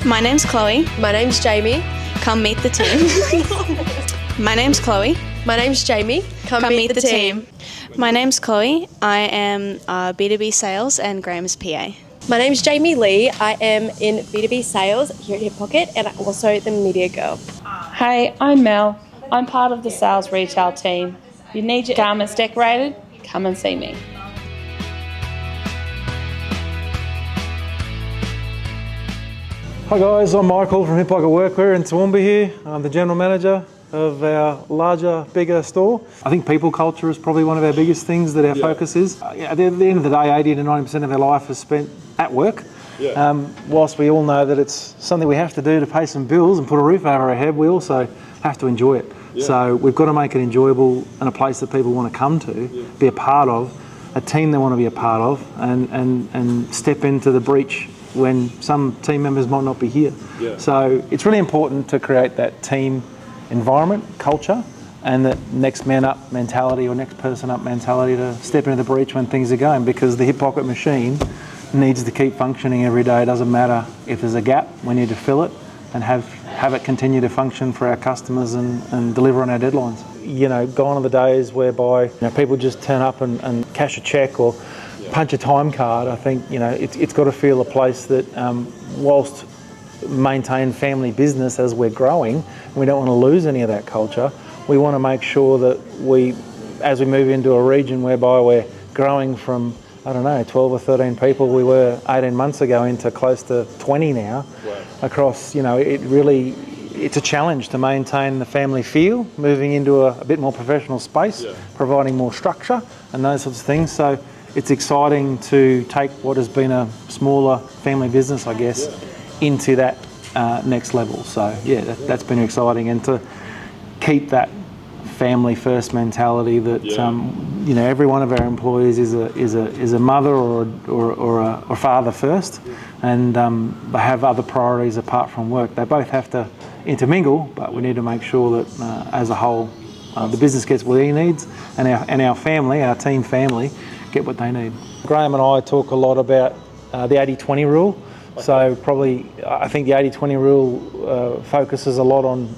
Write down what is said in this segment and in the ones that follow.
My name's Chloe. My name's Jamie. Come meet the team. My name's Chloe. My name's Jamie. Come meet the team. My name's Chloe. I am B2B sales and Graham's PA. My name's Jamie Lee. I am in B2B sales here at Hip Pocket, and I'm also the media girl. Hey, I'm Mel. I'm part of the sales retail team. You need your garments decorated? Come and see me. Hi guys, I'm Michael from Hip Pocket Workwear in Toowoomba here. I'm the General Manager of our larger, bigger store. I think people culture is probably one of our biggest things that our focus is. At the end of the day, 80 to 90% of our life is spent at work. Whilst we all know that it's something we have to do to pay some bills and put a roof over our head, we also have to enjoy it. So we've got to make it enjoyable and a place that people want to come to, be a part of, a team they want to be a part of, and step into the breach when some team members might not be here. So it's really important to create that team environment, culture, and that next man up mentality or next person up mentality to step into the breach when things are going, because the Hip Pocket machine needs to keep functioning every day. It doesn't matter if there's a gap, we need to fill it and have it continue to function for our customers and deliver on our deadlines. You know, gone are the days whereby people just turn up and cash a cheque or punch a time card. I think it's got to feel a place that, whilst maintain family business as we're growing, we don't want to lose any of that culture. We want to make sure that as we move into a region whereby we're growing from 12 or 13 people we were 18 months ago into close to 20 now. Across, it's a challenge to maintain the family feel, moving into a bit more professional space, providing more structure and those sorts of things. So it's exciting to take what has been a smaller family business, I guess, into that next level. So that's been exciting, and to keep that family first mentality that every one of our employees is a mother or a father first, and they have other priorities apart from work. They both have to intermingle, but we need to make sure that as a whole the business gets what he needs, and our family, our team family, get what they need. Graham and I talk a lot about the 80-20 rule. So probably I think the 80-20 rule focuses a lot on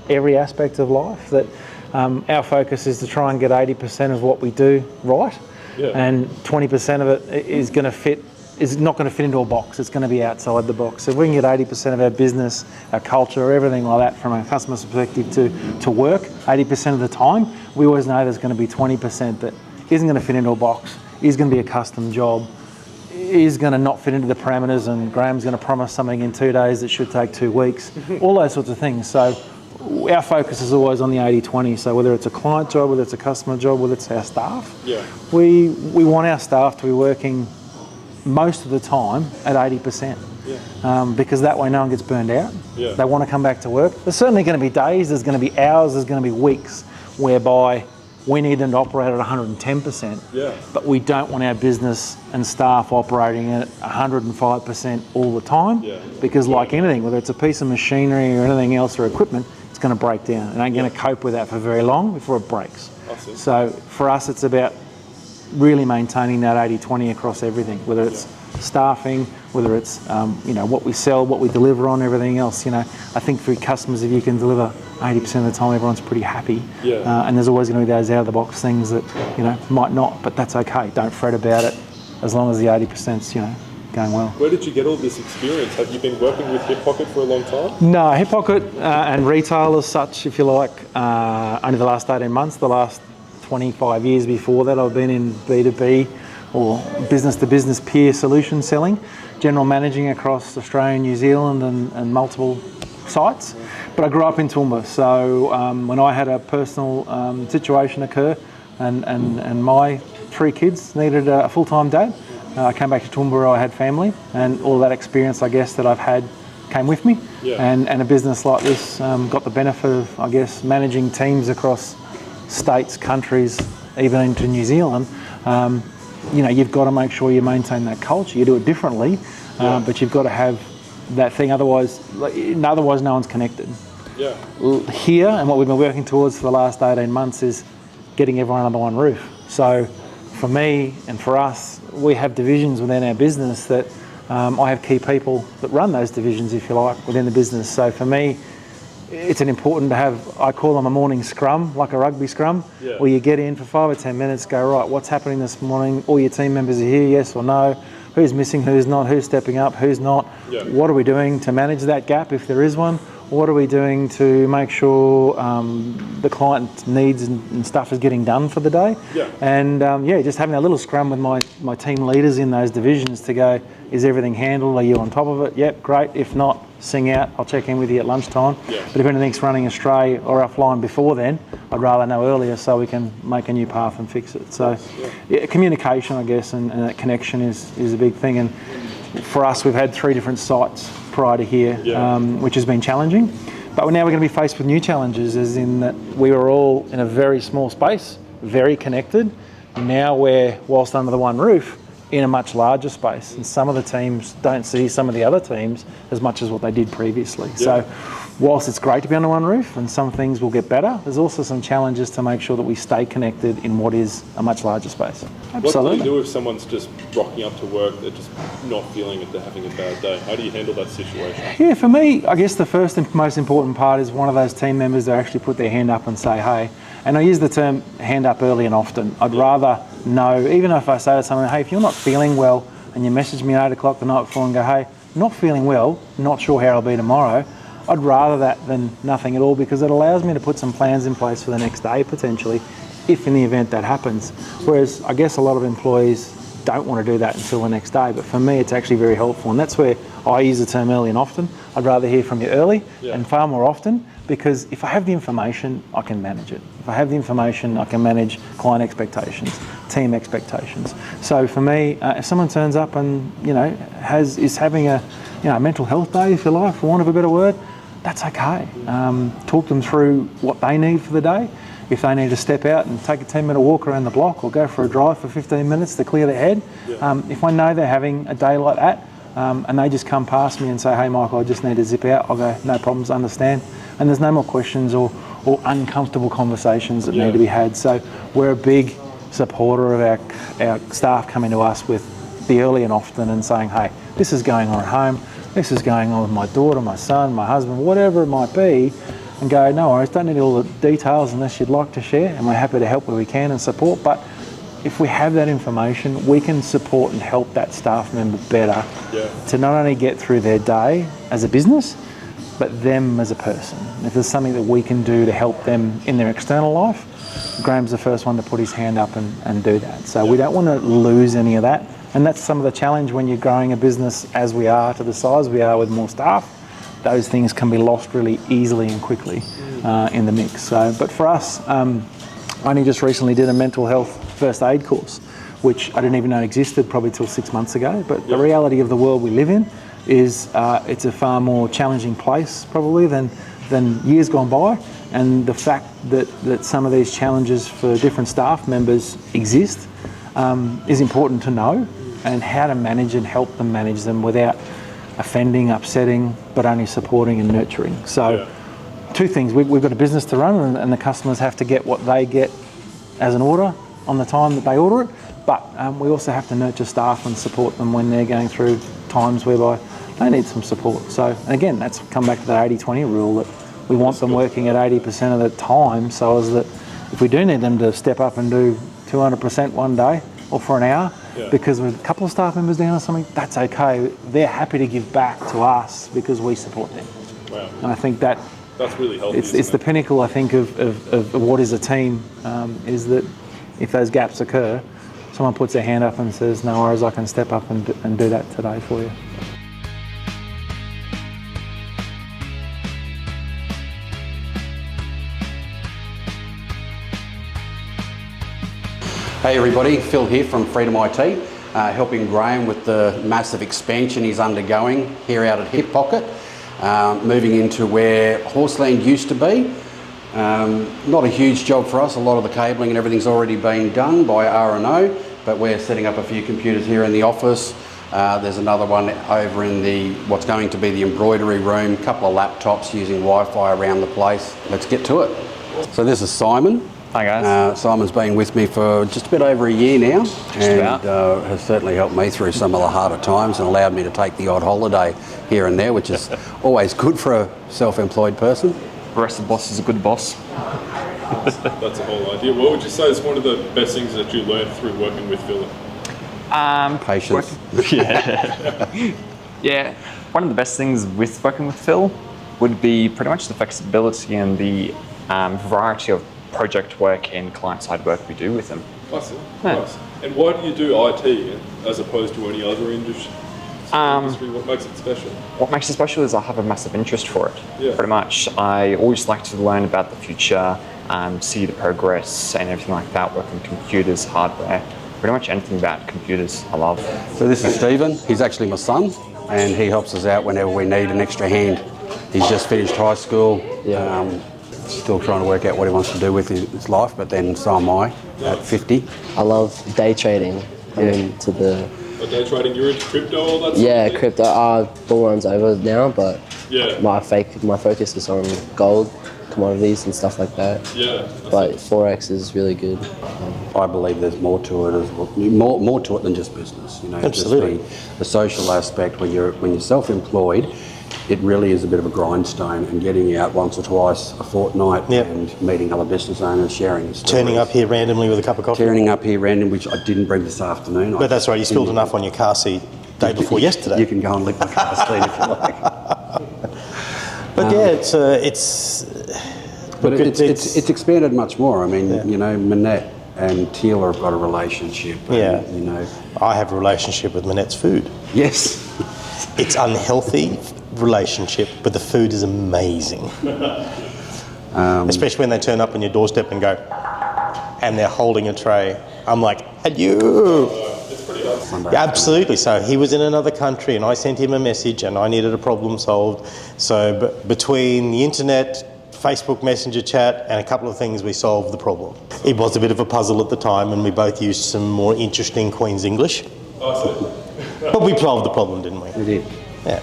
every aspect of life. That our focus is to try and get 80% of what we do right, and 20% of it is not going to fit into a box. It's going to be outside the box. So if we can get 80% of our business, our culture, everything like that from a customer's perspective to work 80% of the time, we always know there's going to be 20% that isn't going to fit into a box, is going to be a custom job, is going to not fit into the parameters, and Graham's going to promise something in 2 days that should take 2 weeks, all those sorts of things. So our focus is always on the 80-20. So whether it's a client job, whether it's a customer job, whether it's our staff, we want our staff to be working most of the time at 80%, because that way no one gets burned out. They want to come back to work. There's certainly going to be days, there's going to be hours, there's going to be weeks whereby we need them to operate at 110%, but we don't want our business and staff operating at 105% all the time, because like anything, whether it's a piece of machinery or anything else or equipment, it's going to break down and ain't going to cope with that for very long before it breaks. So for us, it's about really maintaining that 80-20 across everything, whether it's staffing, whether it's what we sell, what we deliver on, everything else. I think for customers, if you can deliver 80% of the time, everyone's pretty happy. And there's always going to be those out of the box things that might not, but that's okay. Don't fret about it, as long as the 80%'s going well. Where did you get all this experience? Have you been working with Hip Pocket for a long time? No, Hip Pocket and retail as such, if you like, only the last 18 months. The last 25 years before that, I've been in B2B or business-to-business peer solution selling, general managing across Australia and New Zealand and multiple sites. But I grew up in Toowoomba, so when I had a personal situation occur and my 3 kids needed a full-time dad, I came back to Toowoomba where I had family, and all that experience, I guess, that I've had came with me. And a business like this got the benefit of, I guess, managing teams across states, countries, even into New Zealand. You've got to make sure you maintain that culture. You do it differently, but you've got to have that thing. Otherwise no one's connected. Here, and what we've been working towards for the last 18 months is getting everyone under one roof. So for me and for us, we have divisions within our business that I have key people that run those divisions, if you like, within the business. So for me, it's important to have, I call them a morning scrum, like a rugby scrum, where you get in for 5 or 10 minutes, go, right, what's happening this morning? All your team members are here, yes or no? Who's missing, who's not, who's stepping up, who's not? What are we doing to manage that gap, if there is one? What are we doing to make sure the client needs and stuff is getting done for the day? And just having a little scrum with my team leaders in those divisions to go, is everything handled? Are you on top of it? Yep, great. If not, sing out. I'll check in with you at lunchtime. But if anything's running astray or offline before then, I'd rather know earlier so we can make a new path and fix it. So communication, I guess, and that connection is a big thing. And for us, we've had 3 different sites prior to here, which has been challenging. But now we're going to be faced with new challenges, as in that we were all in a very small space, very connected. Now we're, whilst under the one roof, in a much larger space, and some of the teams don't see some of the other teams as much as what they did previously. So whilst it's great to be under one roof and some things will get better, there's also some challenges to make sure that we stay connected in what is a much larger space. Absolutely. What do you do if someone's just rocking up to work, they're just not feeling it, they're having a bad day? How do you handle that situation? Yeah, for me, I guess the first and most important part is one of those team members to actually put their hand up and say, hey, and I use the term hand up early and often. I'd rather know, even if I say to someone, hey, if you're not feeling well and you message me at 8 o'clock the night before and go, hey, not feeling well, not sure how I'll be tomorrow, I'd rather that than nothing at all, because it allows me to put some plans in place for the next day potentially, if in the event that happens. Whereas I guess a lot of employees don't want to do that until the next day, but for me it's actually very helpful, and that's where I use the term early and often. I'd rather hear from you early and far more often, because if I have the information, I can manage it. If I have the information, I can manage client expectations, team expectations. So for me, if someone turns up and is having a mental health day, if you like, for want of a better word, that's okay. Talk them through what they need for the day. If they need to step out and take a 10-minute walk around the block or go for a drive for 15 minutes to clear their head, if I know they're having a day like that, and they just come past me and say, hey Michael, I just need to zip out, I'll go, no problems, understand. And there's no more questions or uncomfortable conversations that need to be had. So we're a big supporter of our staff coming to us with the early and often and saying, hey, this is going on at home, this is going on with my daughter, my son, my husband, whatever it might be, and go, no worries, don't need all the details unless you'd like to share, and we're happy to help where we can and support. But if we have that information, we can support and help that staff member better to not only get through their day as a business, but them as a person. If there's something that we can do to help them in their external life, Graham's the first one to put his hand up and do that. So we don't want to lose any of that. And that's some of the challenge when you're growing a business as we are, to the size we are with more staff. Those things can be lost really easily and quickly in the mix. So, but for us, I only just recently did a mental health first aid course, which I didn't even know existed probably till 6 months ago. But the reality of the world we live in is it's a far more challenging place probably than years gone by. And the fact that some of these challenges for different staff members exist is important to know, and how to manage and help them manage them without offending, upsetting, but only supporting and nurturing. So two things, we've got a business to run, and the customers have to get what they get as an order on the time that they order it, but we also have to nurture staff and support them when they're going through times whereby they need some support. So, and again, that's come back to that 80-20 rule, that we want them working at 80% of the time, so as that if we do need them to step up and do 200% one day or for an hour, because with a couple of staff members down or something, that's okay. They're happy to give back to us because we support them. Wow. And I think that's really healthy. It's the pinnacle, I think, of what is a team, is that if those gaps occur, someone puts their hand up and says, no worries, I can step up and do that today for you. Hey everybody, Phil here from Freedom IT, helping Graham with the massive expansion he's undergoing here out at Hip Pocket, moving into where Horseland used to be. Not a huge job for us, a lot of the cabling and everything's already been done by R&O, but we're setting up a few computers here in the office. There's another one over in what's going to be the embroidery room, a couple of laptops using Wi-Fi around the place. Let's get to it. So this is Simon. Hi guys. Simon's been with me for just a bit over a year now, and about. has certainly helped me through some of the harder times and allowed me to take the odd holiday here and there, which is always good for a self-employed person. The rest of the boss is a good boss. That's the whole idea. What would you say is one of the best things that you learned through working with Phil? Patience. Yeah. One of the best things with working with Phil would be pretty much the flexibility and the variety of project work and client-side work we do with him. I see. Yeah. Nice. And why do you do IT as opposed to any other industry? What makes it special? What makes it special is I have a massive interest for it. Yeah. Pretty much. I always like to learn about the future, see the progress and everything like that, work on computers, hardware, pretty much anything about computers I love. So this is Stephen. He's actually my son, and he helps us out whenever we need an extra hand. He's just finished high school. Still trying to work out what he wants to do with his life, but then so am I at 50. I love day trading. I'm into the... Day trading, you're into crypto, all that Yeah, sort of thing? crypto. Bull run's over now, but Yeah. my focus is on gold, commodities and stuff like that. Yeah. But Forex is really good. I believe there's more to it as well, more to it than just business. You know, Absolutely. Just the social aspect when you're self-employed. It really is a bit of a grindstone, and getting out once or twice a fortnight and meeting other business owners, sharing stories. Turning up here randomly with a cup of coffee. Turning up here random, which I didn't bring this afternoon. But that's right, you spilled enough on your car seat day before yesterday. You can go and lick my car seat if you like. But yeah, it's expanded much more. I mean, you know, Manette and Teal have got a relationship. And, you know, I have a relationship with Manette's food. Yes. It's unhealthy relationship, but the food is amazing. Especially when they turn up on your doorstep and go, and they're holding a tray. I'm like, adieu. Yeah, absolutely. So he was in another country and I sent him a message and I needed a problem solved. So between the internet, Facebook Messenger chat and a couple of things, we solved the problem. It was a bit of a puzzle at the time and we both used some more interesting Queen's English. But we solved the problem, didn't we? We did. Yeah.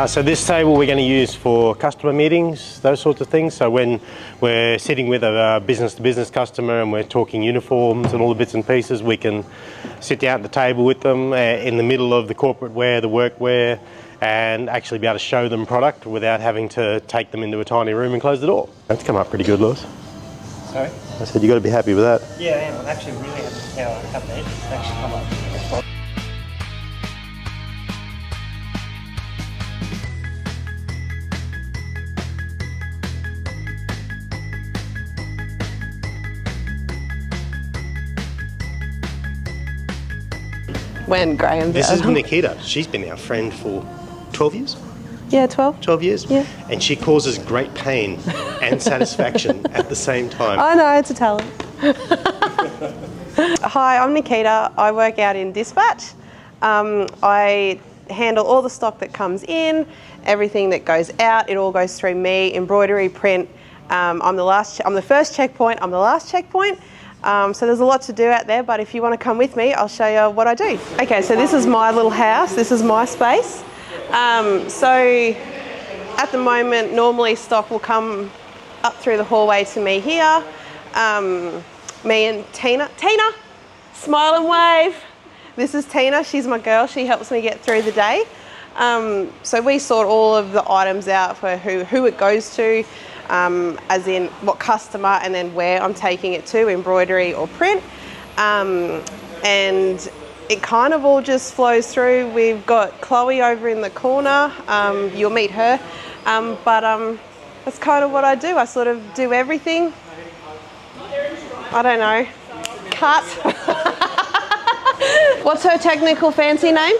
So this table we're going to use for customer meetings, those sorts of things. So when we're sitting with a business-to-business customer and we're talking uniforms and all the bits and pieces, we can sit down at the table with them in the middle of the corporate wear, the workwear, and actually be able to show them product without having to take them into a tiny room and close the door. That's come up pretty good, Lewis. Sorry? I said you've got to be happy with that. Yeah, I am. I'm actually really happy with how I have that. It's actually come up. When Graham This is Nikita. She's been our friend for 12 years? Yeah, 12. 12 years? Yeah. And she causes great pain and satisfaction at the same time. I know, it's a talent. Hi, I'm Nikita. I work out in dispatch. I handle all the stock that comes in, everything that goes out. It all goes through me. Embroidery, print. I'm the first checkpoint. I'm the last checkpoint. So there's a lot to do out there, but if you want to come with me, I'll show you what I do. Okay, so this is my little house. This is my space. So at the moment, normally stock will come up through the hallway to me here. Me and Tina, smile and wave. This is Tina, she's my girl. She helps me get through the day. So we sort all of the items out for who it goes to, as in what customer and then where I'm taking it to, embroidery or print. And it kind of all just flows through. We've got Chloe over in the corner. You'll meet her. But that's kind of what I do. I sort of do everything. I don't know. Cut. What's her technical fancy name?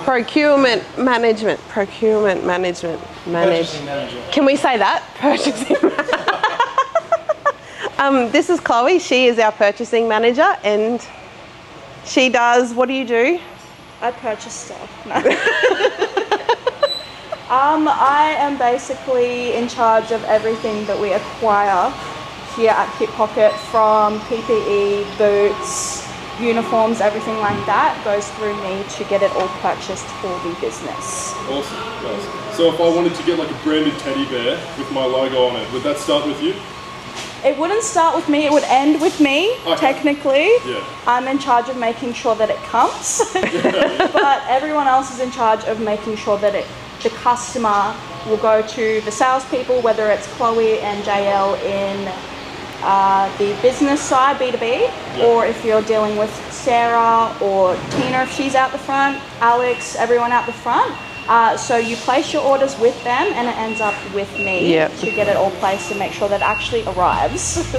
Procurement management. Can we say that? Purchasing. This is Chloe. She is our purchasing manager, and she does. What do you do? I purchase stuff. No. I am basically in charge of everything that we acquire here at Hip Pocket, from PPE, boots, uniforms, everything like that goes through me to get it all purchased for the business. Awesome. Nice. So if I wanted to get like a branded teddy bear with my logo on it, would that start with you? It wouldn't start with me, it would end with me, technically. Yeah. I'm in charge of making sure that it comes, but everyone else is in charge of making sure that the customer will go to the salespeople, whether it's Chloe and JL in the business side, B2B, or if you're dealing with Sarah or Tina if she's out the front, Alex, everyone out the front. So you place your orders with them and it ends up with me to get it all placed and make sure that it actually arrives.